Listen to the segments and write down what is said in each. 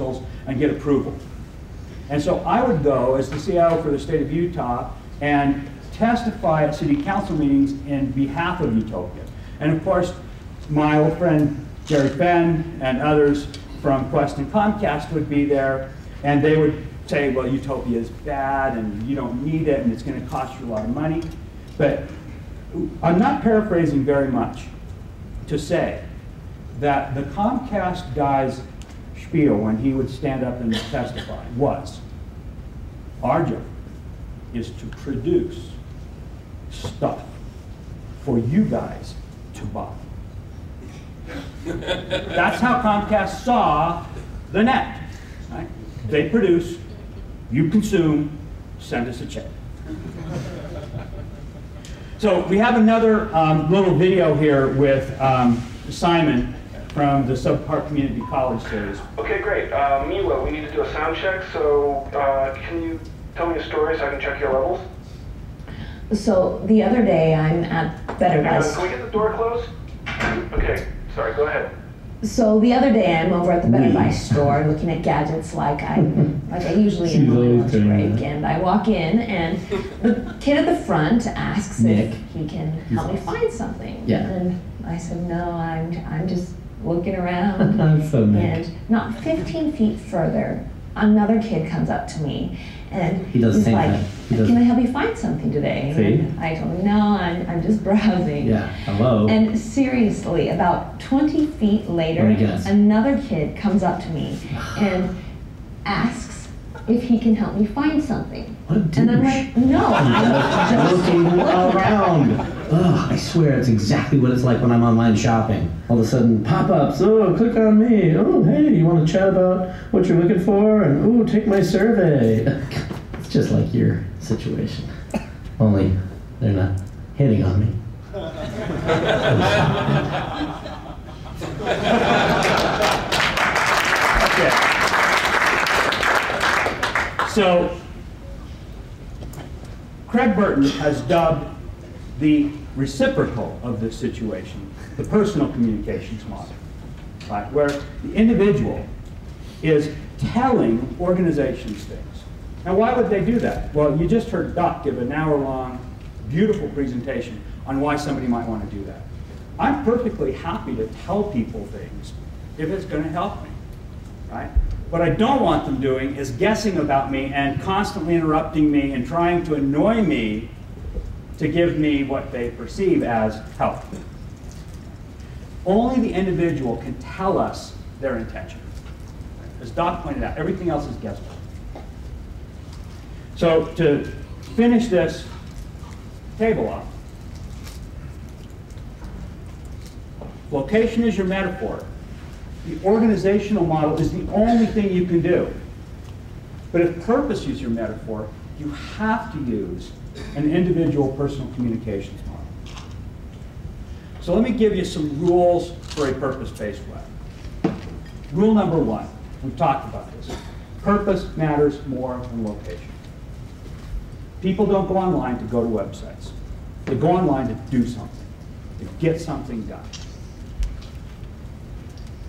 councils and get approval. And so I would go as the CIO for the state of Utah and testify at city council meetings in behalf of Utopia. And of course, my old friend Jerry Fenn and others from Quest and Comcast would be there, and they would say, well, Utopia is bad and you don't need it and it's going to cost you a lot of money. But I'm not paraphrasing very much to say that the Comcast guy's spiel when he would stand up and testify was, our job is to produce stuff for you guys to buy. That's how Comcast saw the net. Right? They produce, you consume, send us a check. So we have another little video here with Simon from the Subpart Community College series. Okay, great. Mila, we need to do a sound check, so can you tell me a story so I can check your levels? So the other day I'm at Better Buy. Can we get the door closed? Okay, sorry, go ahead. So the other day I'm over at the Better Buy store looking at gadgets like I usually am on my lunch break, and I walk in and the kid at the front asks if he can help me find something. Yeah. And I said, no, I'm just looking around. That's so Nick. And not 15 feet further, another kid comes up to me and he does the he's same like, thing. can I help you find something today? See? And I told him, no, I'm just browsing. Yeah, hello. And seriously, about 20 feet later, another kid comes up to me and asks if he can help me find something. What a douche. And I'm like, no, I'm just looking around. Ugh, I swear it's exactly what it's like when I'm online shopping. All of a sudden, pop-ups, oh, click on me. Oh, hey, you want to chat about what you're looking for? And oh, take my survey. It's just like your situation. Only they're not hitting on me. Okay. So, Craig Burton has dubbed the reciprocal of this situation the personal communications model, right? Where the individual is telling organizations things. Now, why would they do that? Well, you just heard Doc give an hour-long, beautiful presentation on why somebody might want to do that. I'm perfectly happy to tell people things if it's going to help me, right? What I don't want them doing is guessing about me and constantly interrupting me and trying to annoy me to give me what they perceive as help. Only the individual can tell us their intention. As Doc pointed out, everything else is guesswork. So to finish this table off, location is your metaphor. The organizational model is the only thing you can do. But if purpose is your metaphor, you have to use an individual personal communications model. So let me give you some rules for a purpose-based web. Rule number one, we've talked about this. Purpose matters more than location. People don't go online to go to websites. They go online to do something, to get something done.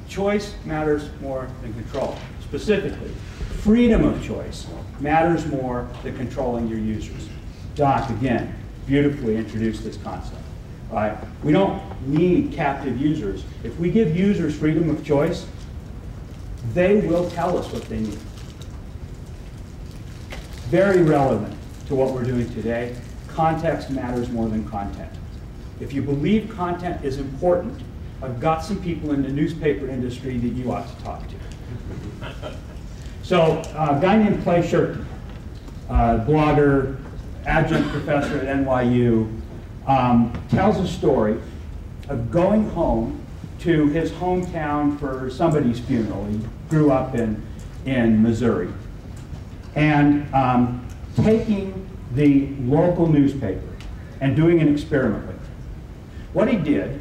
Choice matters more than control. Specifically, freedom of choice matters more than controlling your users. Doc, again, beautifully introduced this concept. Right? We don't need captive users. If we give users freedom of choice, they will tell us what they need. Very relevant to what we're doing today. Context matters more than content. If you believe content is important, I've got some people in the newspaper industry that you ought to talk to. So a guy named Clay Shirky, blogger, adjunct professor at NYU, tells a story of going home to his hometown for somebody's funeral. He grew up in Missouri. And taking the local newspaper and doing an experiment with it. What he did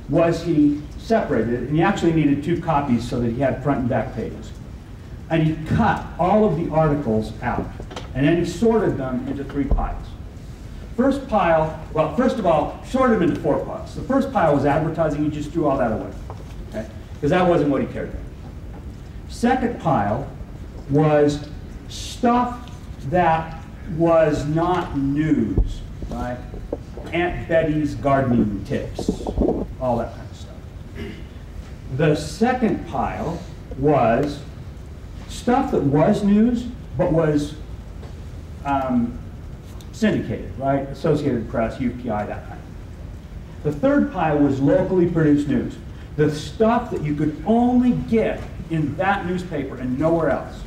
was he separated it, and he actually needed 2 copies so that he had front and back pages. And he cut all of the articles out, and then he sorted them into 3 piles. First pile, well, first of all, sorted them into 4 piles. The first pile was advertising. He just threw all that away, okay? Because that wasn't what he cared about. Second pile was stuff that was not news, right? Aunt Betty's gardening tips, all that kind of stuff. The second pile was stuff that was news, but was syndicated, right? Associated Press, UPI, that kind of thing. The third pile was locally produced news. The stuff that you could only get in that newspaper and nowhere else.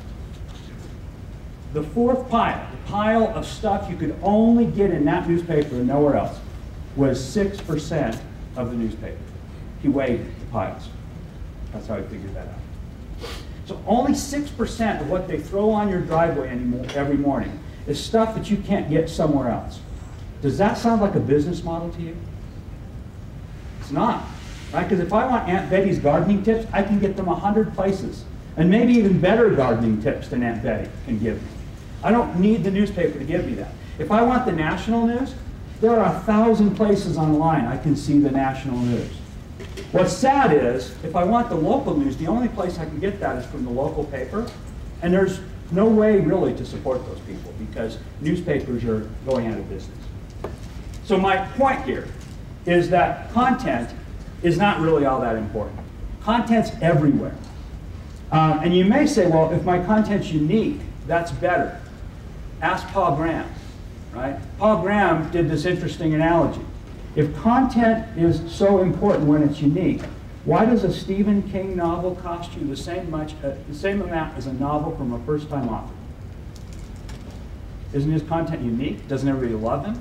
The fourth pile, the pile of stuff you could only get in that newspaper and nowhere else, was 6% of the newspaper. He weighed the piles. That's how he figured that out. So only 6% of what they throw on your driveway every morning is stuff that you can't get somewhere else. Does that sound like a business model to you? It's not, right? Because if I want Aunt Betty's gardening tips, I can get them 100 places, and maybe even better gardening tips than Aunt Betty can give me. I don't need the newspaper to give me that. If I want the national news, there are 1,000 places online I can see the national news. What's sad is, if I want the local news, the only place I can get that is from the local paper, and there's no way really to support those people because newspapers are going out of business. So my point here is that content is not really all that important. Content's everywhere. And you may say, well, if my content's unique, that's better. Ask Paul Graham, right? Paul Graham did this interesting analogy. If content is so important when it's unique, why does a Stephen King novel cost you the same amount as a novel from a first-time author? Isn't his content unique? Doesn't everybody love him?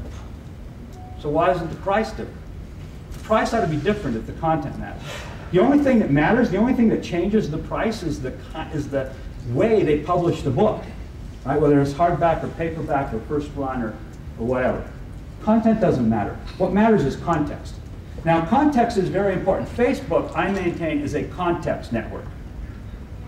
So why isn't the price different? The price ought to be different if the content matters. The only thing that matters, the only thing that changes the price is the way they publish the book, right? Whether it's hardback or paperback or first run or whatever. Content doesn't matter. What matters is context. Now, context is very important. Facebook, I maintain, is a context network.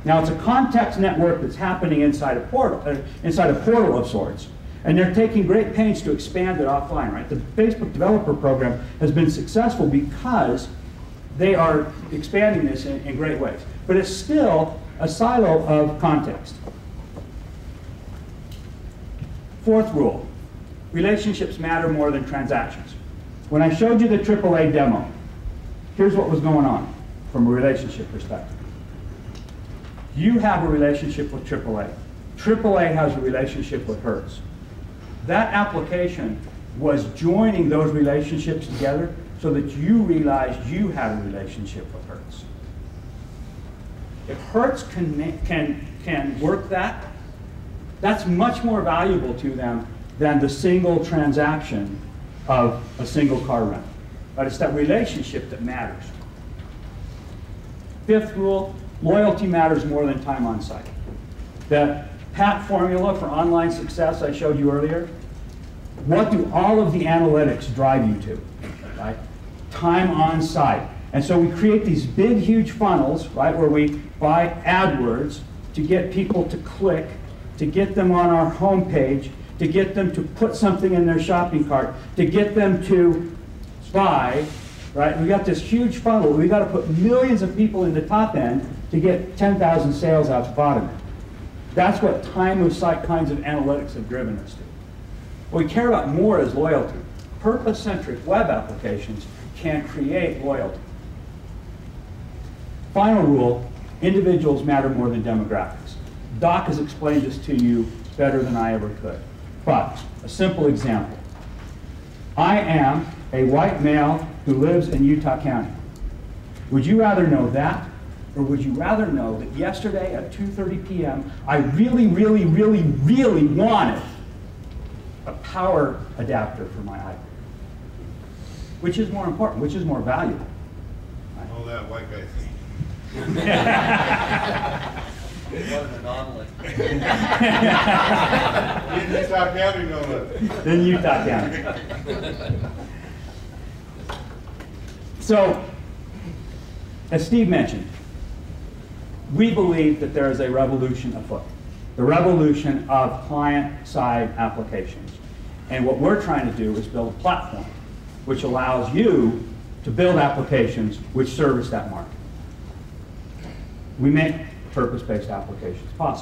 Now, it's a context network that's happening inside a portal of sorts, and they're taking great pains to expand it offline, right? The Facebook developer program has been successful because they are expanding this in great ways. But it's still a silo of context. Fourth rule, relationships matter more than transactions. When I showed you the AAA demo, here's what was going on from a relationship perspective. You have a relationship with AAA. AAA has a relationship with Hertz. That application was joining those relationships together so that you realized you had a relationship with Hertz. If Hertz can work that, that's much more valuable to them than the single transaction of a single car rental. But it's that relationship that matters. Fifth rule, loyalty matters more than time on site. The PAT formula for online success I showed you earlier, what do all of the analytics drive you to? Right? Time on site. And so we create these big, huge funnels, right, where we buy AdWords to get people to click, to get them on our homepage, to get them to put something in their shopping cart, to get them to buy, right? We got this huge funnel. We got to put millions of people in the top end to get 10,000 sales out the bottom end. That's what time of site kinds of analytics have driven us to. What we care about more is loyalty. Purpose-centric web applications can create loyalty. Final rule, individuals matter more than demographics. Doc has explained this to you better than I ever could. But a simple example. I am a white male who lives in Utah County. Would you rather know that, or would you rather know that yesterday at 2:30 p.m. I really, really, really, really wanted a power adapter for my iPhone? Which is more important? Which is more valuable? All that white guy thing. What an anomaly. In Utah County, no less. In Utah County. So, as Steve mentioned, we believe that there is a revolution afoot. The revolution of client-side applications. And what we're trying to do is build a platform which allows you to build applications which service that market. We make purpose-based applications possible.